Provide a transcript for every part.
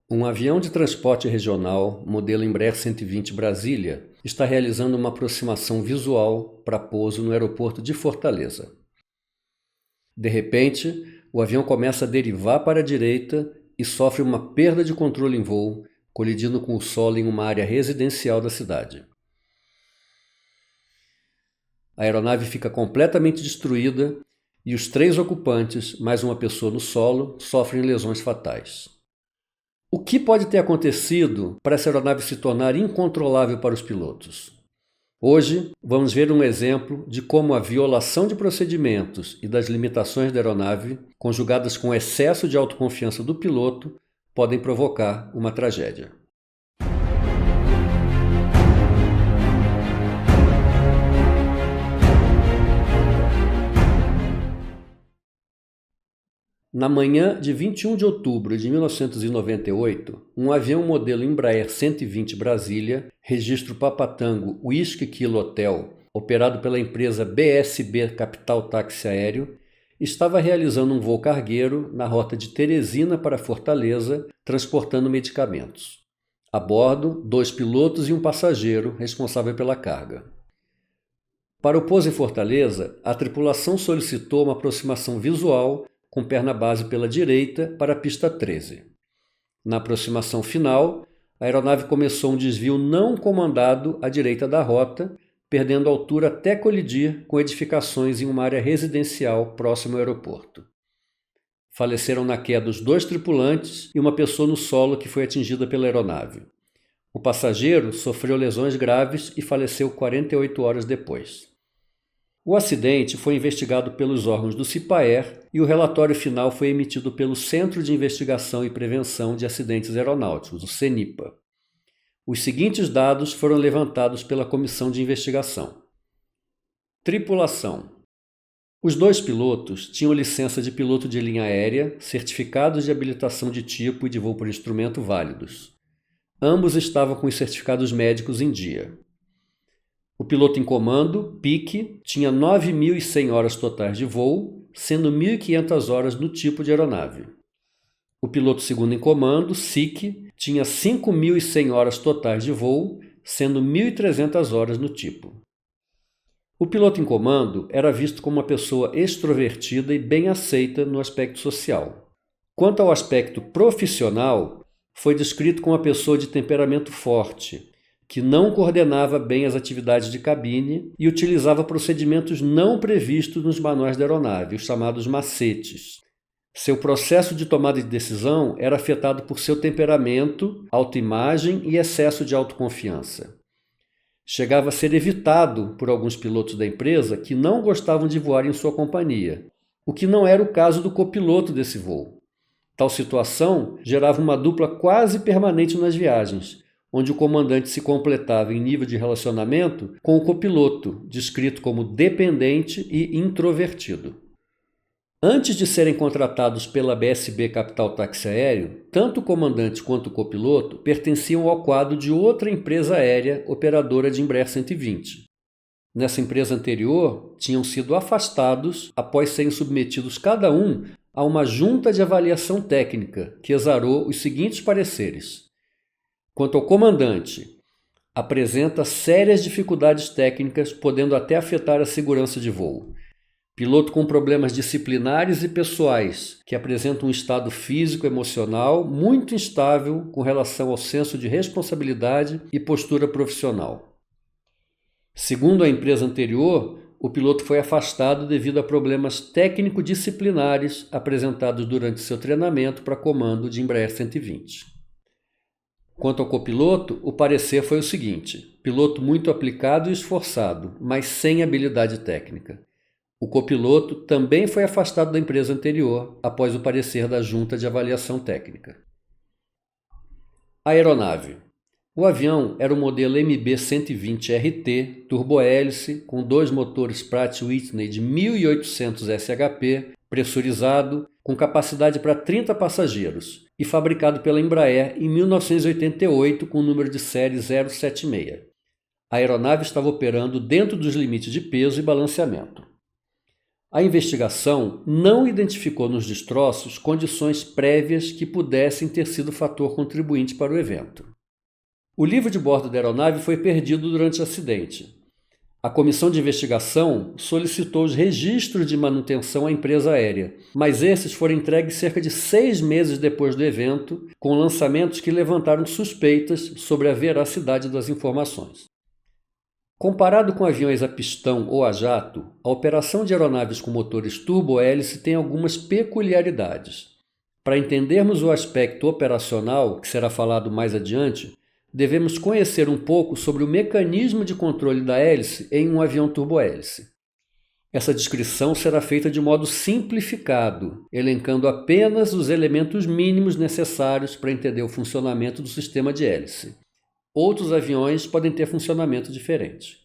Um avião de transporte regional, modelo Embraer 120 Brasília, está realizando uma aproximação visual para pouso no aeroporto de Fortaleza. De repente, o avião começa a derivar para a direita e sofre uma perda de controle em voo, colidindo com o solo em uma área residencial da cidade. A aeronave fica completamente destruída e os 3 ocupantes, mais uma pessoa no solo, sofrem lesões fatais. O que pode ter acontecido para essa aeronave se tornar incontrolável para os pilotos? Hoje, vamos ver um exemplo de como a violação de procedimentos e das limitações da aeronave, conjugadas com o excesso de autoconfiança do piloto, podem provocar uma tragédia. Na manhã de 21 de outubro de 1998, um avião modelo Embraer 120 Brasília, registro Papatango Whisky Kilo Hotel, operado pela empresa BSB Capital Táxi Aéreo, estava realizando um voo cargueiro na rota de Teresina para Fortaleza, transportando medicamentos. A bordo, 2 pilotos e um passageiro responsável pela carga. Para o pouso em Fortaleza, a tripulação solicitou uma aproximação visual com perna base pela direita para a pista 13. Na aproximação final, a aeronave começou um desvio não comandado à direita da rota, perdendo altura até colidir com edificações em uma área residencial próxima ao aeroporto. Faleceram na queda os 2 tripulantes e uma pessoa no solo que foi atingida pela aeronave. O passageiro sofreu lesões graves e faleceu 48 horas depois. O acidente foi investigado pelos órgãos do CIPAER e o relatório final foi emitido pelo Centro de Investigação e Prevenção de Acidentes Aeronáuticos, o CENIPA. Os seguintes dados foram levantados pela comissão de investigação. Tripulação. Os 2 pilotos tinham licença de piloto de linha aérea, certificados de habilitação de tipo e de voo por instrumento válidos. Ambos estavam com os certificados médicos em dia. O piloto em comando, Pique, tinha 9.100 horas totais de voo, sendo 1.500 horas no tipo de aeronave. O piloto segundo em comando, Sique, tinha 5.100 horas totais de voo, sendo 1.300 horas no tipo. O piloto em comando era visto como uma pessoa extrovertida e bem aceita no aspecto social. Quanto ao aspecto profissional, foi descrito como uma pessoa de temperamento forte, que não coordenava bem as atividades de cabine e utilizava procedimentos não previstos nos manuais da aeronave, os chamados macetes. Seu processo de tomada de decisão era afetado por seu temperamento, autoimagem e excesso de autoconfiança. Chegava a ser evitado por alguns pilotos da empresa que não gostavam de voar em sua companhia, o que não era o caso do copiloto desse voo. Tal situação gerava uma dupla quase permanente nas viagens, onde o comandante se completava em nível de relacionamento com o copiloto, descrito como dependente e introvertido. Antes de serem contratados pela BSB Capital Táxi Aéreo, tanto o comandante quanto o copiloto pertenciam ao quadro de outra empresa aérea operadora de Embraer 120. Nessa empresa anterior, tinham sido afastados após serem submetidos cada um a uma junta de avaliação técnica que exarou os seguintes pareceres. Quanto ao comandante, apresenta sérias dificuldades técnicas, podendo até afetar a segurança de voo. Piloto com problemas disciplinares e pessoais, que apresenta um estado físico-emocional muito instável com relação ao senso de responsabilidade e postura profissional. Segundo a empresa anterior, o piloto foi afastado devido a problemas técnico-disciplinares apresentados durante seu treinamento para comando de Embraer 120. Quanto ao copiloto, o parecer foi o seguinte: piloto muito aplicado e esforçado, mas sem habilidade técnica. O copiloto também foi afastado da empresa anterior após o parecer da junta de avaliação técnica. Aeronave. O avião era o modelo MB-120RT, turbohélice, com 2 motores Pratt & Whitney de 1.800 SHP, pressurizado, com capacidade para 30 passageiros, e fabricado pela Embraer em 1988 com o número de série 076. A aeronave estava operando dentro dos limites de peso e balanceamento. A investigação não identificou nos destroços condições prévias que pudessem ter sido fator contribuinte para o evento. O livro de bordo da aeronave foi perdido durante o acidente. A comissão de investigação solicitou os registros de manutenção à empresa aérea, mas esses foram entregues cerca de 6 meses depois do evento, com lançamentos que levantaram suspeitas sobre a veracidade das informações. Comparado com aviões a pistão ou a jato, a operação de aeronaves com motores turbo-hélice tem algumas peculiaridades. Para entendermos o aspecto operacional, que será falado mais adiante, devemos conhecer um pouco sobre o mecanismo de controle da hélice em um avião turbohélice. Essa descrição será feita de modo simplificado, elencando apenas os elementos mínimos necessários para entender o funcionamento do sistema de hélice. Outros aviões podem ter funcionamento diferente.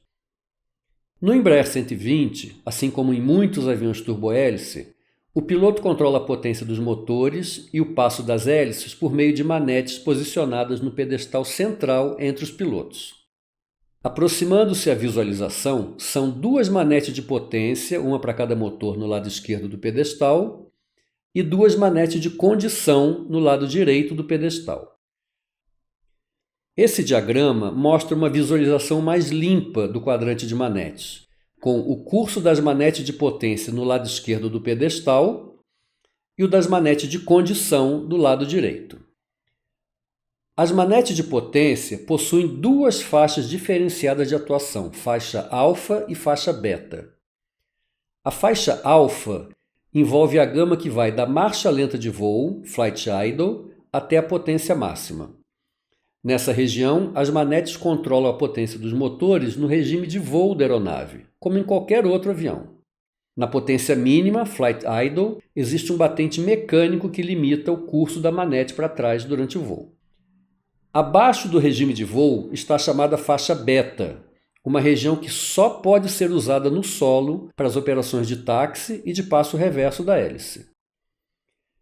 No Embraer 120, assim como em muitos aviões turbohélice, o piloto controla a potência dos motores e o passo das hélices por meio de manetes posicionadas no pedestal central entre os pilotos. Aproximando-se à visualização, são 2 manetes de potência, uma para cada motor no lado esquerdo do pedestal, e 2 manetes de condição no lado direito do pedestal. Esse diagrama mostra uma visualização mais limpa do quadrante de manetes, com o curso das manetes de potência no lado esquerdo do pedestal e o das manetes de condição do lado direito. As manetes de potência possuem 2 faixas diferenciadas de atuação, faixa alfa e faixa beta. A faixa alfa envolve a gama que vai da marcha lenta de voo, flight idle, até a potência máxima. Nessa região, as manetes controlam a potência dos motores no regime de voo da aeronave, como em qualquer outro avião. Na potência mínima, flight idle, existe um batente mecânico que limita o curso da manete para trás durante o voo. Abaixo do regime de voo está a chamada faixa beta, uma região que só pode ser usada no solo para as operações de táxi e de passo reverso da hélice.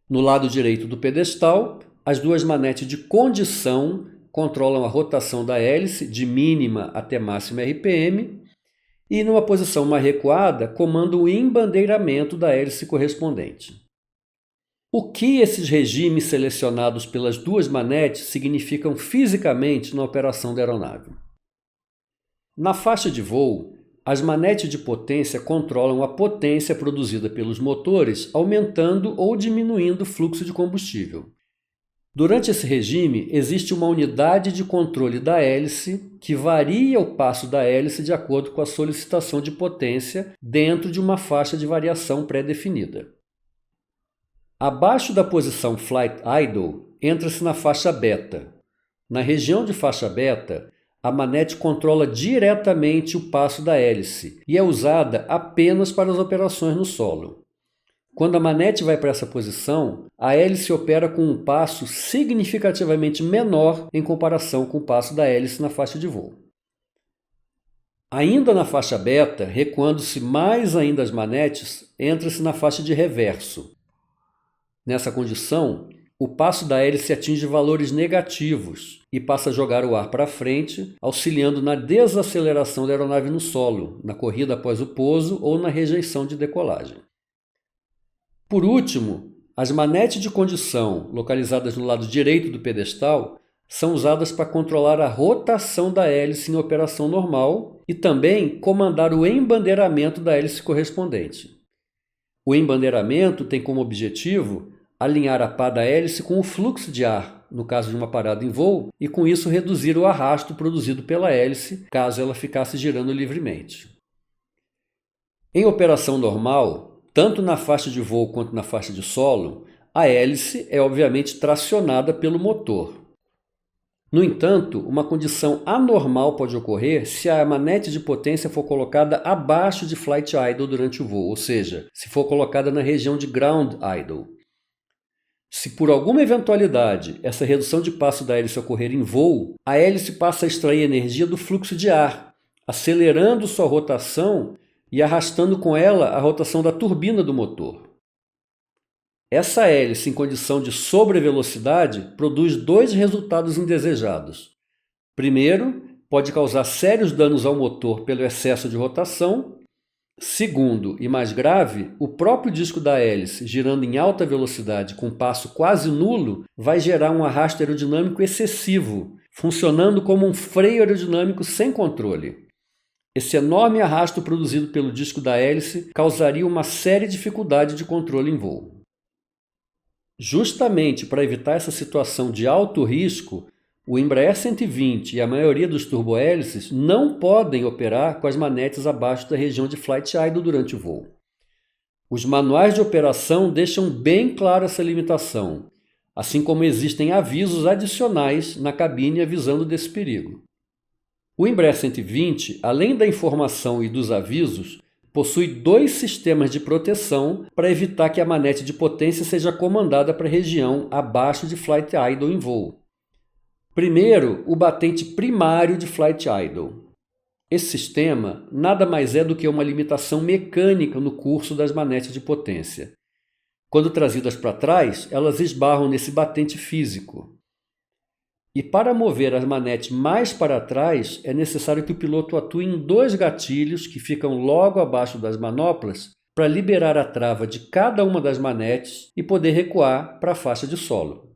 No lado direito do pedestal, as 2 manetes de condição controlam a rotação da hélice de mínima até máxima RPM e, numa posição mais recuada, comandam o embandeiramento da hélice correspondente. O que esses regimes selecionados pelas 2 manetes significam fisicamente na operação da aeronave? Na faixa de voo, as manetes de potência controlam a potência produzida pelos motores, aumentando ou diminuindo o fluxo de combustível. Durante esse regime, existe uma unidade de controle da hélice que varia o passo da hélice de acordo com a solicitação de potência dentro de uma faixa de variação pré-definida. Abaixo da posição flight idle, entra-se na faixa beta. Na região de faixa beta, a manete controla diretamente o passo da hélice e é usada apenas para as operações no solo. Quando a manete vai para essa posição, a hélice opera com um passo significativamente menor em comparação com o passo da hélice na faixa de voo. Ainda na faixa beta, recuando-se mais ainda as manetes, entra-se na faixa de reverso. Nessa condição, o passo da hélice atinge valores negativos e passa a jogar o ar para frente, auxiliando na desaceleração da aeronave no solo, na corrida após o pouso ou na rejeição de decolagem. Por último, as manetes de condição, localizadas no lado direito do pedestal, são usadas para controlar a rotação da hélice em operação normal e também comandar o embandeiramento da hélice correspondente. O embandeiramento tem como objetivo alinhar a pá da hélice com o fluxo de ar, no caso de uma parada em voo, e com isso reduzir o arrasto produzido pela hélice, caso ela ficasse girando livremente. Em operação normal, tanto na faixa de voo quanto na faixa de solo, a hélice é obviamente tracionada pelo motor. No entanto, uma condição anormal pode ocorrer se a manete de potência for colocada abaixo de flight idle durante o voo, ou seja, se for colocada na região de ground idle. Se por alguma eventualidade essa redução de passo da hélice ocorrer em voo, a hélice passa a extrair energia do fluxo de ar, acelerando sua rotação e arrastando com ela a rotação da turbina do motor. Essa hélice em condição de sobrevelocidade produz 2 resultados indesejados. Primeiro, pode causar sérios danos ao motor pelo excesso de rotação, Segundo, e mais grave, o próprio disco da hélice, girando em alta velocidade com passo quase nulo, vai gerar um arrasto aerodinâmico excessivo, funcionando como um freio aerodinâmico sem controle. Esse enorme arrasto produzido pelo disco da hélice causaria uma séria dificuldade de controle em voo. Justamente para evitar essa situação de alto risco, o Embraer 120 e a maioria dos turbohélices não podem operar com as manetes abaixo da região de flight idle durante o voo. Os manuais de operação deixam bem clara essa limitação, assim como existem avisos adicionais na cabine avisando desse perigo. O Embraer 120, além da informação e dos avisos, possui 2 sistemas de proteção para evitar que a manete de potência seja comandada para a região abaixo de flight idle em voo. Primeiro, o batente primário de flight idle. Esse sistema nada mais é do que uma limitação mecânica no curso das manetes de potência. Quando trazidas para trás, elas esbarram nesse batente físico. E para mover as manetes mais para trás, é necessário que o piloto atue em 2 gatilhos que ficam logo abaixo das manoplas para liberar a trava de cada uma das manetes e poder recuar para a faixa de solo.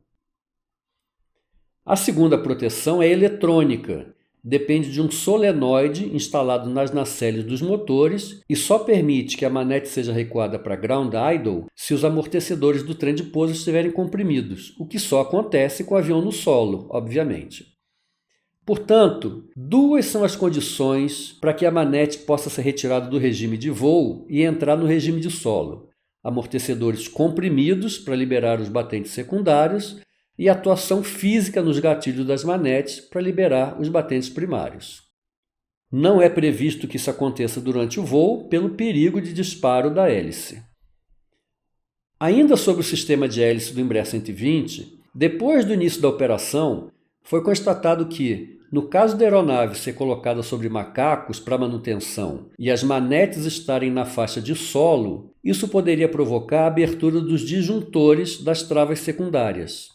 A segunda proteção é eletrônica, depende de um solenoide instalado nas nacelles dos motores e só permite que a manete seja recuada para ground idle se os amortecedores do trem de pouso estiverem comprimidos, o que só acontece com o avião no solo, obviamente. Portanto, 2 são as condições para que a manete possa ser retirada do regime de voo e entrar no regime de solo: amortecedores comprimidos para liberar os batentes secundários e atuação física nos gatilhos das manetes para liberar os batentes primários. Não é previsto que isso aconteça durante o voo pelo perigo de disparo da hélice. Ainda sobre o sistema de hélice do Embraer 120, depois do início da operação, foi constatado que, no caso da aeronave ser colocada sobre macacos para manutenção e as manetes estarem na faixa de solo, isso poderia provocar a abertura dos disjuntores das travas secundárias.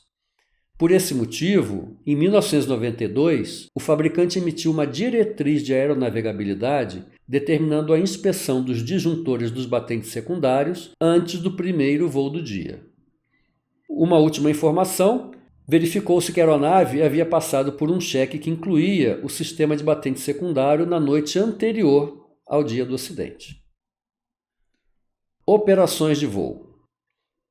Por esse motivo, em 1992, o fabricante emitiu uma diretriz de aeronavegabilidade determinando a inspeção dos disjuntores dos batentes secundários antes do primeiro voo do dia. Uma última informação: verificou-se que a aeronave havia passado por um cheque que incluía o sistema de batente secundário na noite anterior ao dia do acidente. Operações de voo.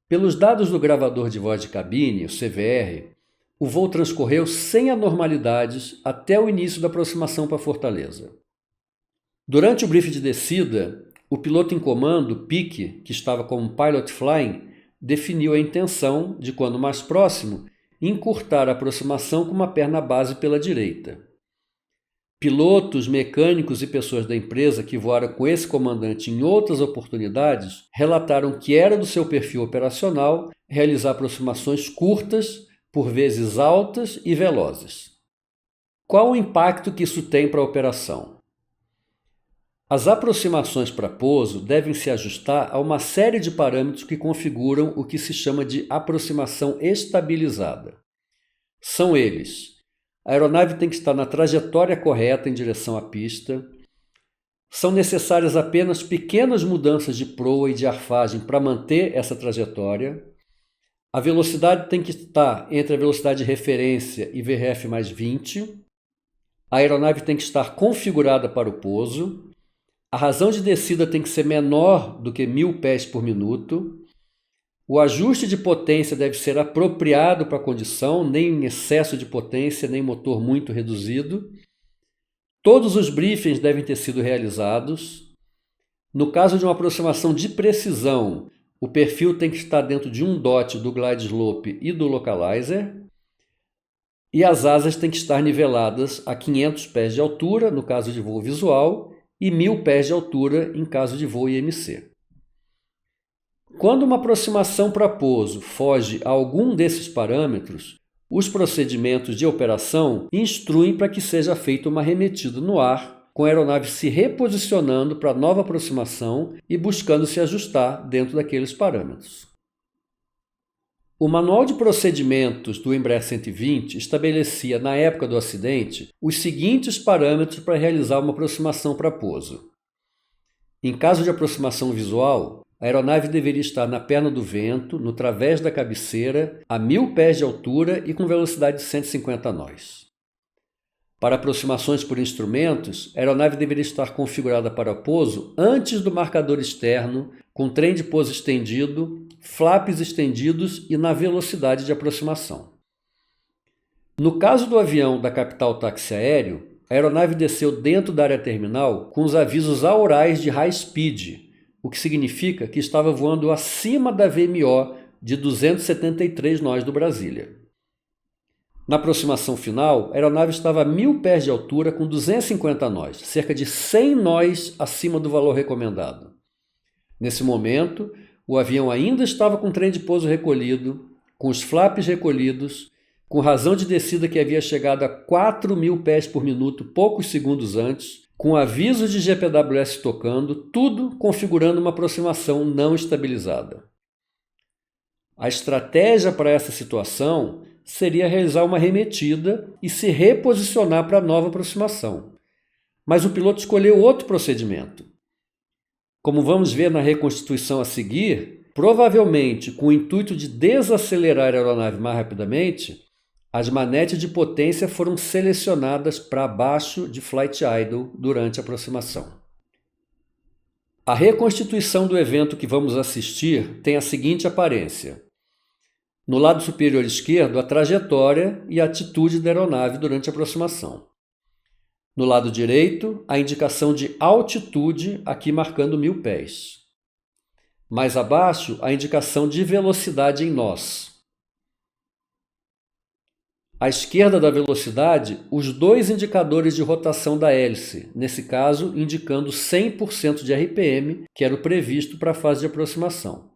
Pelos dados do gravador de voz de cabine, o CVR, o voo transcorreu sem anormalidades até o início da aproximação para Fortaleza. Durante o briefing de descida, o piloto em comando, Pique, que estava como pilot flying, definiu a intenção de, quando mais próximo, encurtar a aproximação com uma perna base pela direita. Pilotos, mecânicos e pessoas da empresa que voaram com esse comandante em outras oportunidades relataram que era do seu perfil operacional realizar aproximações curtas, por vezes altas e velozes. Qual o impacto que isso tem para a operação? As aproximações para pouso devem se ajustar a uma série de parâmetros que configuram o que se chama de aproximação estabilizada. São eles: a aeronave tem que estar na trajetória correta em direção à pista, são necessárias apenas pequenas mudanças de proa e de arfagem para manter essa trajetória, a velocidade tem que estar entre a velocidade de referência e VRF mais 20, a aeronave tem que estar configurada para o pouso, a razão de descida tem que ser menor do que 1.000 pés por minuto, o ajuste de potência deve ser apropriado para a condição, nem em excesso de potência, nem motor muito reduzido. Todos os briefings devem ter sido realizados. No caso de uma aproximação de precisão, o perfil tem que estar dentro de 1 DOT do glide slope e do localizer. E as asas têm que estar niveladas a 500 pés de altura, no caso de voo visual, e 1.000 pés de altura em caso de voo IMC. Quando uma aproximação para pouso foge a algum desses parâmetros, os procedimentos de operação instruem para que seja feita uma arremetida no ar, com a aeronave se reposicionando para a nova aproximação e buscando se ajustar dentro daqueles parâmetros. O Manual de Procedimentos do Embraer 120 estabelecia, na época do acidente, os seguintes parâmetros para realizar uma aproximação para pouso. Em caso de aproximação visual, a aeronave deveria estar na perna do vento, no través da cabeceira, a 1.000 pés de altura e com velocidade de 150 nós. Para aproximações por instrumentos, a aeronave deveria estar configurada para pouso antes do marcador externo, com trem de pouso estendido, flaps estendidos e na velocidade de aproximação. No caso do avião da Capital Táxi Aéreo, a aeronave desceu dentro da área terminal com os avisos aurais de high speed, o que significa que estava voando acima da VMO de 273 nós do Brasília. Na aproximação final, a aeronave estava a 1.000 pés de altura com 250 nós, cerca de 100 nós acima do valor recomendado. Nesse momento, o avião ainda estava com o trem de pouso recolhido, com os flaps recolhidos, com razão de descida que havia chegado a 4.000 pés por minuto poucos segundos antes, com avisos de GPWS tocando, tudo configurando uma aproximação não estabilizada. A estratégia para essa situação seria realizar uma remetida e se reposicionar para a nova aproximação. Mas o piloto escolheu outro procedimento. Como vamos ver na reconstituição a seguir, provavelmente com o intuito de desacelerar a aeronave mais rapidamente, as manetes de potência foram selecionadas para abaixo de flight idle durante a aproximação. A reconstituição do evento que vamos assistir tem a seguinte aparência. No lado superior esquerdo, a trajetória e a atitude da aeronave durante a aproximação. No lado direito, a indicação de altitude, aqui marcando 1.000 pés. Mais abaixo, a indicação de velocidade em nós. À esquerda da velocidade, os dois indicadores de rotação da hélice, nesse caso indicando 100% de RPM, que era o previsto para a fase de aproximação.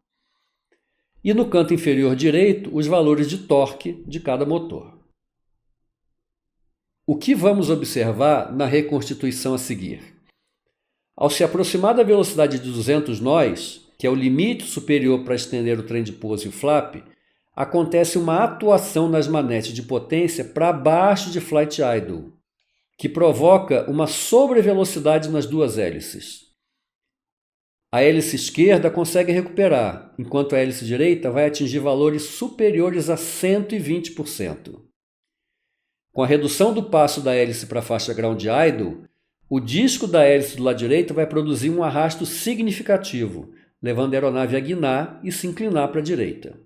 E no canto inferior direito, os valores de torque de cada motor. O que vamos observar na reconstituição a seguir? Ao se aproximar da velocidade de 200 nós, que é o limite superior para estender o trem de pouso e o flap, acontece uma atuação nas manetes de potência para baixo de flight idle, que provoca uma sobrevelocidade nas duas hélices. A hélice esquerda consegue recuperar, enquanto a hélice direita vai atingir valores superiores a 120%. Com a redução do passo da hélice para a faixa ground idle, o disco da hélice do lado direito vai produzir um arrasto significativo, levando a aeronave a guinar e se inclinar para a direita.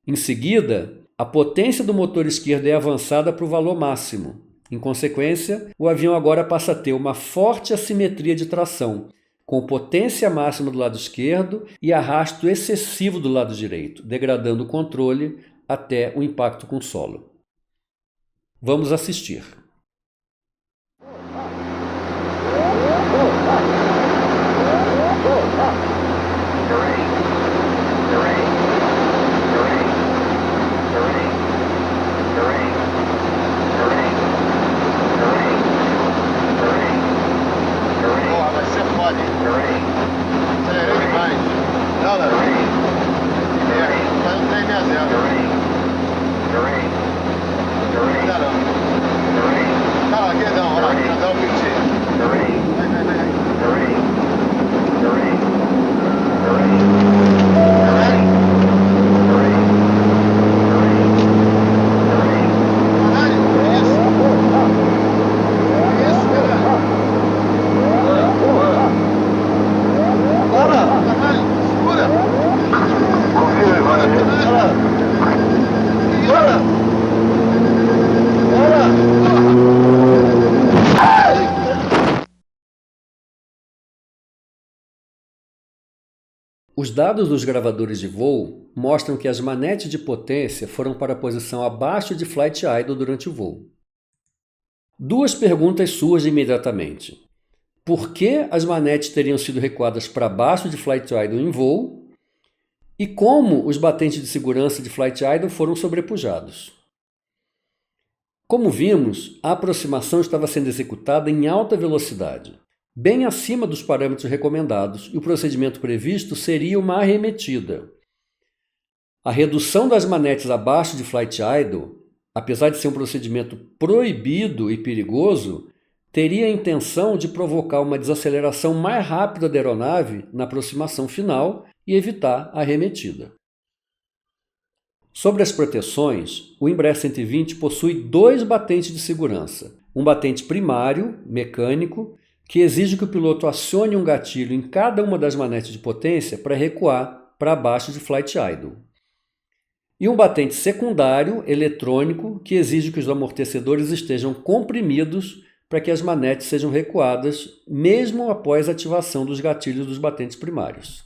Em seguida, a potência do motor esquerdo é avançada para o valor máximo. Em consequência, o avião agora passa a ter uma forte assimetria de tração, com potência máxima do lado esquerdo e arrasto excessivo do lado direito, degradando o controle até o impacto com o solo. Vamos assistir. Os dados dos gravadores de voo mostram que as manetes de potência foram para a posição abaixo de flight idle durante o voo. Duas perguntas surgem imediatamente. Por que as manetes teriam sido recuadas para baixo de flight idle em voo? E como os batentes de segurança de flight idle foram sobrepujados? Como vimos, a aproximação estava sendo executada em alta velocidade, bem acima dos parâmetros recomendados, e o procedimento previsto seria uma arremetida. A redução das manetes abaixo de flight idle, apesar de ser um procedimento proibido e perigoso, teria a intenção de provocar uma desaceleração mais rápida da aeronave na aproximação final e evitar a arremetida. Sobre as proteções, o Embraer 120 possui 2 batentes de segurança. Um batente primário, mecânico, que exige que o piloto acione um gatilho em cada uma das manetes de potência para recuar para abaixo de flight idle. E um batente secundário, eletrônico, que exige que os amortecedores estejam comprimidos para que as manetes sejam recuadas, mesmo após a ativação dos gatilhos dos batentes primários.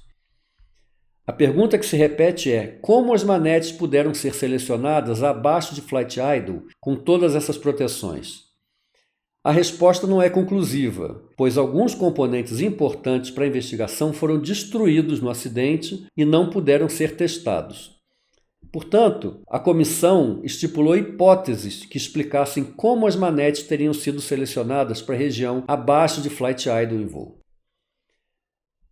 A pergunta que se repete é: como as manetes puderam ser selecionadas abaixo de flight idle com todas essas proteções? A resposta não é conclusiva, pois alguns componentes importantes para a investigação foram destruídos no acidente e não puderam ser testados. Portanto, a comissão estipulou hipóteses que explicassem como as manetes teriam sido selecionadas para a região abaixo de flight idle em voo.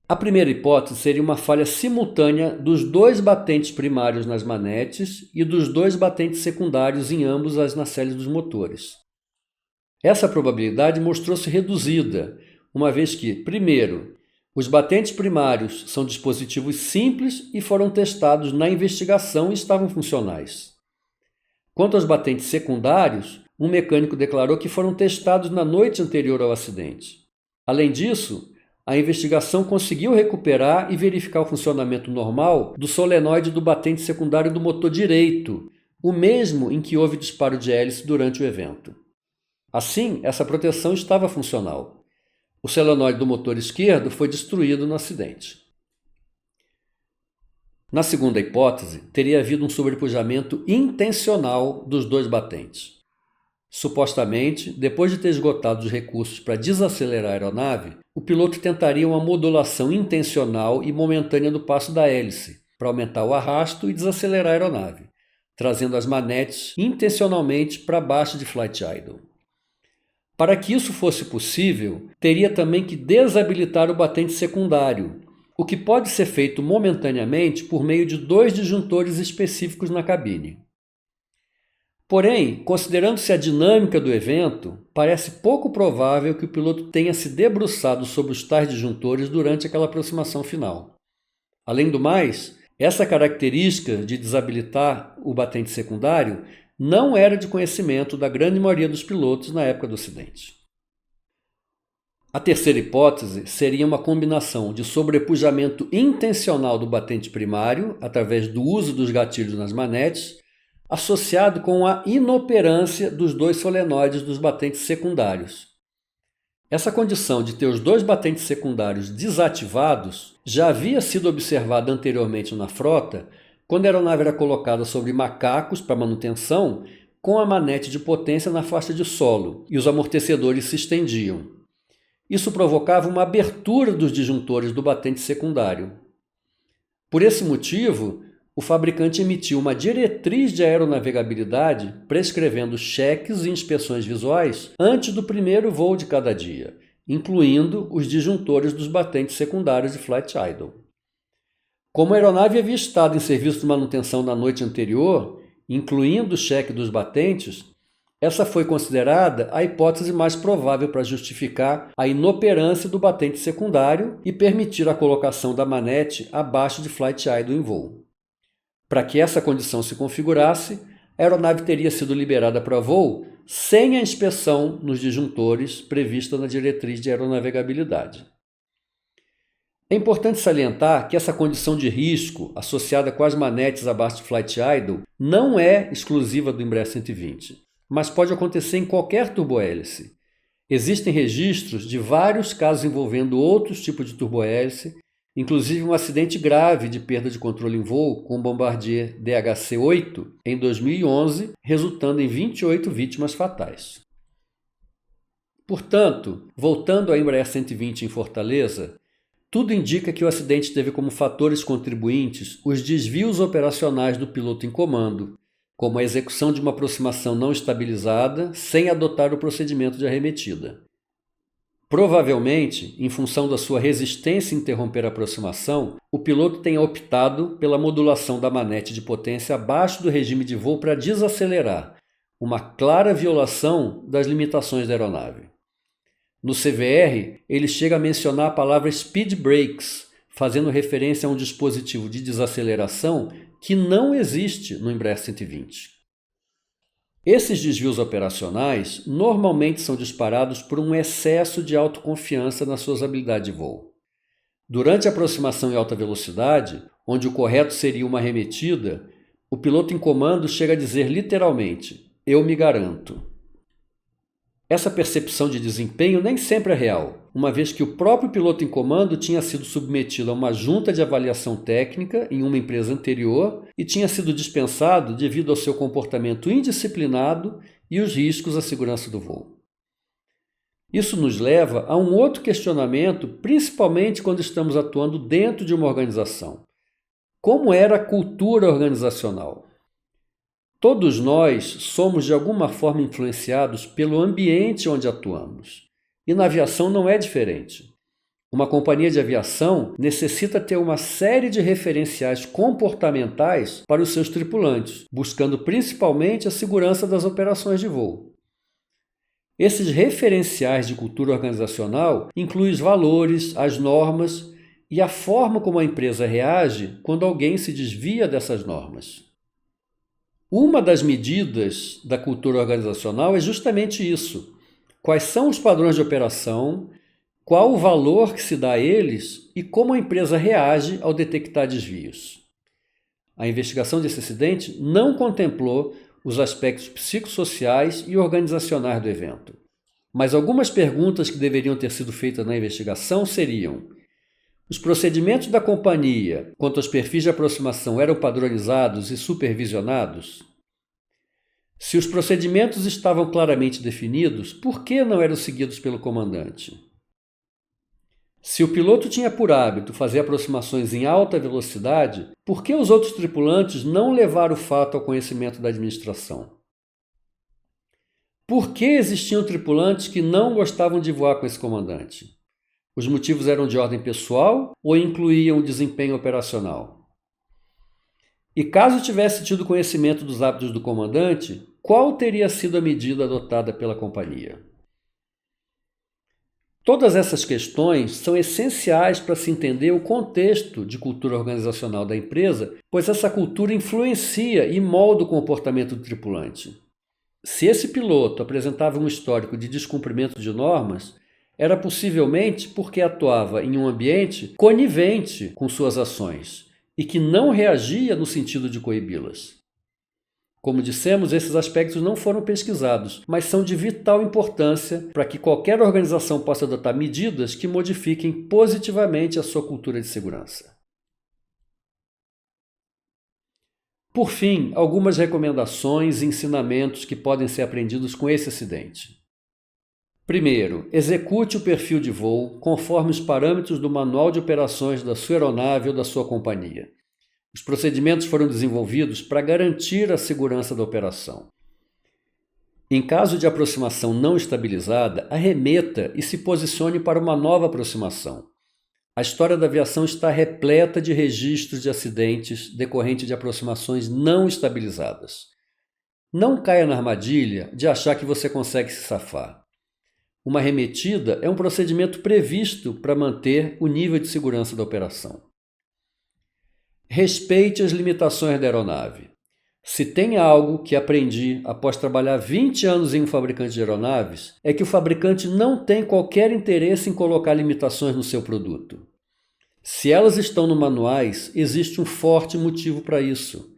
A primeira hipótese seria uma falha simultânea dos 2 batentes primários nas manetes e dos 2 batentes secundários em ambos as nacelles dos motores. Essa probabilidade mostrou-se reduzida, uma vez que, primeiro, os batentes primários são dispositivos simples e foram testados na investigação e estavam funcionais. Quanto aos batentes secundários, um mecânico declarou que foram testados na noite anterior ao acidente. Além disso, a investigação conseguiu recuperar e verificar o funcionamento normal do solenoide do batente secundário do motor direito, o mesmo em que houve disparo de hélice durante o evento. Assim, essa proteção estava funcional. O solenoide do motor esquerdo foi destruído no acidente. Na segunda hipótese, teria havido um sobrepujamento intencional dos 2 batentes. Supostamente, depois de ter esgotado os recursos para desacelerar a aeronave, o piloto tentaria uma modulação intencional e momentânea do passo da hélice, para aumentar o arrasto e desacelerar a aeronave, trazendo as manetes intencionalmente para baixo de flight idle. Para que isso fosse possível, teria também que desabilitar o batente secundário, o que pode ser feito momentaneamente por meio de 2 disjuntores específicos na cabine. Porém, considerando-se a dinâmica do evento, parece pouco provável que o piloto tenha se debruçado sobre os tais disjuntores durante aquela aproximação final. Além do mais, essa característica de desabilitar o batente secundário não era de conhecimento da grande maioria dos pilotos na época do acidente. A terceira hipótese seria uma combinação de sobrepujamento intencional do batente primário, através do uso dos gatilhos nas manetes, associado com a inoperância dos 2 solenoides dos batentes secundários. Essa condição de ter os 2 batentes secundários desativados já havia sido observada anteriormente na frota, quando a aeronave era colocada sobre macacos para manutenção, com a manete de potência na faixa de solo e os amortecedores se estendiam. Isso provocava uma abertura dos disjuntores do batente secundário. Por esse motivo, o fabricante emitiu uma diretriz de aeronavegabilidade prescrevendo cheques e inspeções visuais antes do primeiro voo de cada dia, incluindo os disjuntores dos batentes secundários de flight idle. Como a aeronave havia estado em serviço de manutenção na noite anterior, incluindo o cheque dos batentes, essa foi considerada a hipótese mais provável para justificar a inoperância do batente secundário e permitir a colocação da manete abaixo de flight idle em voo. Para que essa condição se configurasse, a aeronave teria sido liberada para voo sem a inspeção nos disjuntores prevista na diretriz de aeronavegabilidade. É importante salientar que essa condição de risco associada com as manetes abaixo de flight idle não é exclusiva do Embraer 120, mas pode acontecer em qualquer turbohélice. Existem registros de vários casos envolvendo outros tipos de turbohélice, inclusive um acidente grave de perda de controle em voo com o Bombardier DHC-8 em 2011, resultando em 28 vítimas fatais. Portanto, voltando ao Embraer 120 em Fortaleza, tudo indica que o acidente teve como fatores contribuintes os desvios operacionais do piloto em comando, como a execução de uma aproximação não estabilizada sem adotar o procedimento de arremetida. Provavelmente, em função da sua resistência em interromper a aproximação, o piloto tenha optado pela modulação da manete de potência abaixo do regime de voo para desacelerar, uma clara violação das limitações da aeronave. No CVR, ele chega a mencionar a palavra speed brakes, fazendo referência a um dispositivo de desaceleração que não existe no Embraer 120. Esses desvios operacionais normalmente são disparados por um excesso de autoconfiança nas suas habilidades de voo. Durante a aproximação em alta velocidade, onde o correto seria uma arremetida, o piloto em comando chega a dizer literalmente: "Eu me garanto". Essa percepção de desempenho nem sempre é real, uma vez que o próprio piloto em comando tinha sido submetido a uma junta de avaliação técnica em uma empresa anterior e tinha sido dispensado devido ao seu comportamento indisciplinado e os riscos à segurança do voo. Isso nos leva a um outro questionamento, principalmente quando estamos atuando dentro de uma organização. Como era a cultura organizacional? Todos nós somos de alguma forma influenciados pelo ambiente onde atuamos. E na aviação não é diferente. Uma companhia de aviação necessita ter uma série de referenciais comportamentais para os seus tripulantes, buscando principalmente a segurança das operações de voo. Esses referenciais de cultura organizacional incluem os valores, as normas e a forma como a empresa reage quando alguém se desvia dessas normas. Uma das medidas da cultura organizacional é justamente isso. Quais são os padrões de operação, qual o valor que se dá a eles e como a empresa reage ao detectar desvios. A investigação desse acidente não contemplou os aspectos psicossociais e organizacionais do evento. Mas algumas perguntas que deveriam ter sido feitas na investigação seriam: os procedimentos da companhia quanto aos perfis de aproximação eram padronizados e supervisionados? Se os procedimentos estavam claramente definidos, por que não eram seguidos pelo comandante? Se o piloto tinha por hábito fazer aproximações em alta velocidade, por que os outros tripulantes não levaram o fato ao conhecimento da administração? Por que existiam tripulantes que não gostavam de voar com esse comandante? Os motivos eram de ordem pessoal ou incluíam o desempenho operacional? E caso tivesse tido conhecimento dos hábitos do comandante, qual teria sido a medida adotada pela companhia? Todas essas questões são essenciais para se entender o contexto de cultura organizacional da empresa, pois essa cultura influencia e molda o comportamento do tripulante. Se esse piloto apresentava um histórico de descumprimento de normas, era possivelmente porque atuava em um ambiente conivente com suas ações e que não reagia no sentido de coibi-las. Como dissemos, esses aspectos não foram pesquisados, mas são de vital importância para que qualquer organização possa adotar medidas que modifiquem positivamente a sua cultura de segurança. Por fim, algumas recomendações e ensinamentos que podem ser aprendidos com esse acidente. Primeiro, execute o perfil de voo conforme os parâmetros do manual de operações da sua aeronave ou da sua companhia. Os procedimentos foram desenvolvidos para garantir a segurança da operação. Em caso de aproximação não estabilizada, arremeta e se posicione para uma nova aproximação. A história da aviação está repleta de registros de acidentes decorrentes de aproximações não estabilizadas. Não caia na armadilha de achar que você consegue se safar. Uma arremetida é um procedimento previsto para manter o nível de segurança da operação. Respeite as limitações da aeronave. Se tem algo que aprendi após trabalhar 20 anos em um fabricante de aeronaves, é que o fabricante não tem qualquer interesse em colocar limitações no seu produto. Se elas estão no manuais, existe um forte motivo para isso.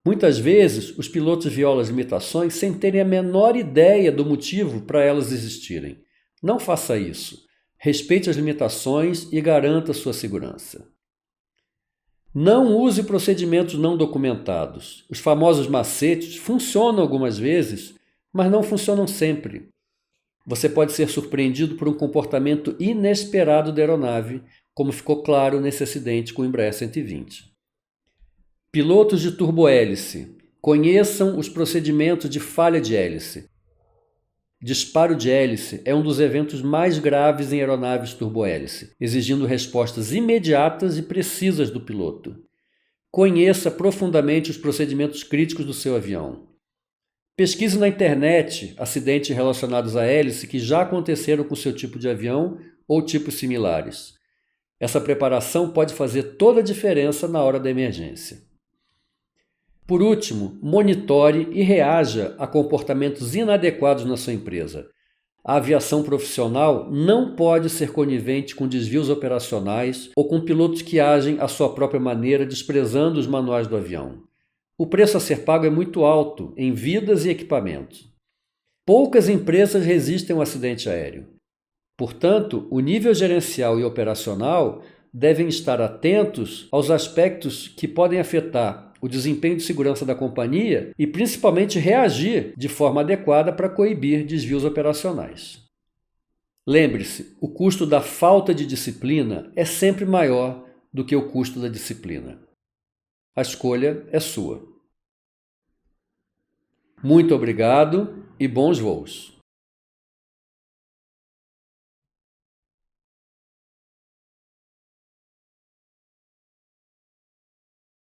Muitas vezes, os pilotos violam as limitações sem terem a menor ideia do motivo para elas existirem. Não faça isso. Respeite as limitações e garanta sua segurança. Não use procedimentos não documentados. Os famosos macetes funcionam algumas vezes, mas não funcionam sempre. Você pode ser surpreendido por um comportamento inesperado da aeronave, como ficou claro nesse acidente com o Embraer 120. Pilotos de turbohélice, conheçam os procedimentos de falha de hélice. Disparo de hélice é um dos eventos mais graves em aeronaves turbohélice, exigindo respostas imediatas e precisas do piloto. Conheça profundamente os procedimentos críticos do seu avião. Pesquise na internet acidentes relacionados à hélice que já aconteceram com seu tipo de avião ou tipos similares. Essa preparação pode fazer toda a diferença na hora da emergência. Por último, monitore e reaja a comportamentos inadequados na sua empresa. A aviação profissional não pode ser conivente com desvios operacionais ou com pilotos que agem à sua própria maneira, desprezando os manuais do avião. O preço a ser pago é muito alto em vidas e equipamentos. Poucas empresas resistem a um acidente aéreo. Portanto, o nível gerencial e operacional devem estar atentos aos aspectos que podem afetar o desempenho de segurança da companhia e principalmente reagir de forma adequada para coibir desvios operacionais. Lembre-se, o custo da falta de disciplina é sempre maior do que o custo da disciplina. A escolha é sua. Muito obrigado e bons voos!